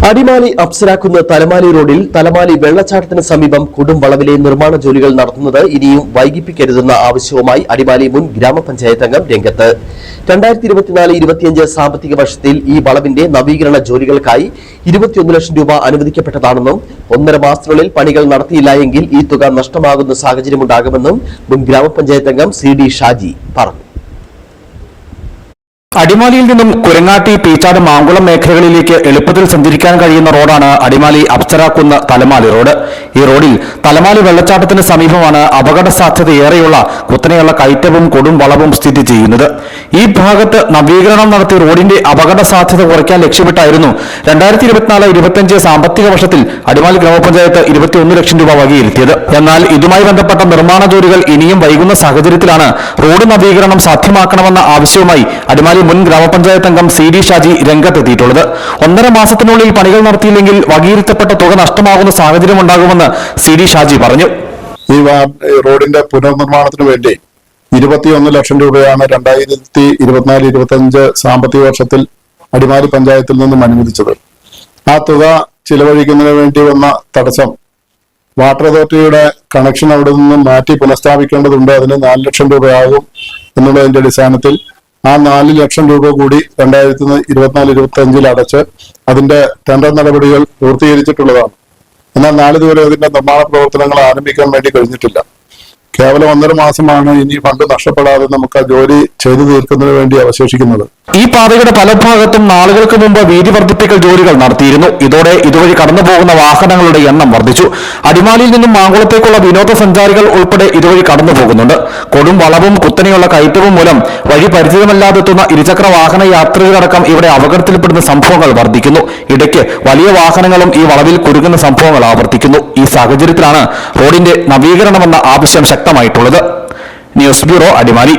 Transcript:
അടിമാലി അപ്സരാക്കുന്ന് തലമാലി റോഡിൽ തലമാലി വെള്ളച്ചാട്ടത്തിന് സമീപം കൊടുംവളവിലെ നിർമ്മാണ ജോലികൾ നടത്തുന്നത് ഇനിയും വൈകിപ്പിക്കരുതെന്ന ആവശ്യവുമായി അടിമാലി മുൻ ഗ്രാമപഞ്ചായത്ത് അംഗം രംഗത്ത്. 2024-25 സാമ്പത്തിക വർഷത്തിൽ ഈ വളവിന്റെ നവീകരണ ജോലികൾക്കായി 21 ലക്ഷം രൂപ അനുവദിക്കപ്പെട്ടതാണെന്നും 1.5 മാസത്തിനുള്ളിൽ പണികൾ നടത്തിയില്ല എങ്കിൽ ഈ തുക നഷ്ടമാകുന്ന സാഹചര്യമുണ്ടാകുമെന്നും മുൻ ഗ്രാമപഞ്ചായത്ത് അംഗം സി.ഡി. ഷാജി പറഞ്ഞു. അടിമാലിയിൽ നിന്നും കുരങ്ങാട്ടി, പീച്ചാട്, മാങ്കുളം മേഖലകളിലേക്ക് എളുപ്പത്തിൽ സഞ്ചരിക്കാൻ കഴിയുന്ന റോഡാണ് അടിമാലി അപ്സരാക്കുന്ന് തലമാലി റോഡ്. ഈ റോഡിൽ തലമാലി വെള്ളച്ചാട്ടത്തിന് സമീപമാണ് അപകട സാധ്യതയേറെയുള്ള കുത്തനെയുള്ള കയറ്റവും കൊടും വളവും സ്ഥിതി ചെയ്യുന്നത്. ഈ ഭാഗത്ത് നവീകരണം നടത്തി റോഡിന്റെ അപകട സാധ്യത കുറയ്ക്കാൻ ലക്ഷ്യമിട്ടായിരുന്നു 2024-25 സാമ്പത്തിക വർഷത്തിൽ അടിമാലി ഗ്രാമപഞ്ചായത്ത് 21 ലക്ഷം രൂപ വകയിരുത്തിയത്. എന്നാൽ ഇതുമായി ബന്ധപ്പെട്ട നിർമ്മാണ ജോലികൾ ഇനിയും വൈകുന്ന സാഹചര്യത്തിലാണ് റോഡ് നവീകരണം സാധ്യമാക്കണമെന്ന ആവശ്യവുമായി അടിമാലി മുൻ ഗ്രാമപഞ്ചായത്ത് അംഗം സി.ഡി. ഷാജി രംഗത്തെത്തിയിട്ടുള്ളത്. 1.5 മാസത്തിനുള്ളിൽ പണികൾ നടത്തിയില്ലെങ്കിൽ വകയിരുത്തപ്പെട്ട തുക നഷ്ടമാകുന്ന സാഹചര്യമുണ്ടാകുമെന്ന് സി.ഡി. ഷാജി പറഞ്ഞു. ഈ റോഡിന്റെ പുനർനിർമ്മാണത്തിന് വേണ്ടി 21 ലക്ഷം രൂപയാണ് 2024-25 സാമ്പത്തിക വർഷത്തിൽ അടിമാലി പഞ്ചായത്തിൽ നിന്നും അനുവദിച്ചത്. ആ തുക ചിലവഴിക്കുന്നതിന് വേണ്ടി വന്ന തടസ്സം വാട്ടർ അതോറിറ്റിയുടെ കണക്ഷൻ അവിടെ നിന്നും മാറ്റി പുനഃസ്ഥാപിക്കേണ്ടതുണ്ട്. അതിന് 4 ലക്ഷം രൂപയാകും എന്നുള്ളതിന്റെ അടിസ്ഥാനത്തിൽ ആ 4 ലക്ഷം രൂപ കൂടി 2024-25 അടച്ച് അതിന്റെ ടെൻഡർ നടപടികൾ പൂർത്തീകരിച്ചിട്ടുള്ളതാണ്. എന്നാൽ നാളിതുവരെ അതിന്റെ നിർമ്മാണ പ്രവർത്തനങ്ങൾ ആരംഭിക്കാൻ വേണ്ടി കഴിഞ്ഞിട്ടില്ല. കേവലം 1.5 മാസമാണ് ഇനി ഫണ്ട് നഷ്ടപ്പെടാതെ നമുക്ക് ആ ജോലി ചെയ്തു തീർക്കുന്നതിന് വേണ്ടി അവശേഷിക്കുന്നത്. ഈ പാതയുടെ പല ഭാഗത്തും നാളുകൾക്ക് മുമ്പ് വീതി വർദ്ധിപ്പിക്കൽ ജോലികൾ നടത്തിയിരുന്നു. ഇതോടെ ഇതുവഴി കടന്നുപോകുന്ന വാഹനങ്ങളുടെ എണ്ണം വർദ്ധിച്ചു. അടിമാലിയിൽ നിന്നും മാങ്കുളത്തേക്കുള്ള വിനോദസഞ്ചാരികൾ ഉൾപ്പെടെ ഇതുവഴി കടന്നു പോകുന്നുണ്ട്. കൊടും വളവും കുത്തനെയുള്ള കയറ്റവും മൂലം വഴി പരിചിതമല്ലാതെത്തുന്ന ഇരുചക്ര വാഹന യാത്രികരടക്കം ഇവിടെ അപകടത്തിൽപ്പെടുന്ന സംഭവങ്ങൾ വർദ്ധിക്കുന്നു. ഇടയ്ക്ക് വലിയ വാഹനങ്ങളും ഈ വളവിൽ കുരുങ്ങുന്ന സംഭവങ്ങൾ ആവർത്തിക്കുന്നു. ഈ സാഹചര്യത്തിലാണ് റോഡിന്റെ നവീകരണമെന്ന ആവശ്യം ശക്തമായിട്ടുള്ളത്. News bureau, Adimali.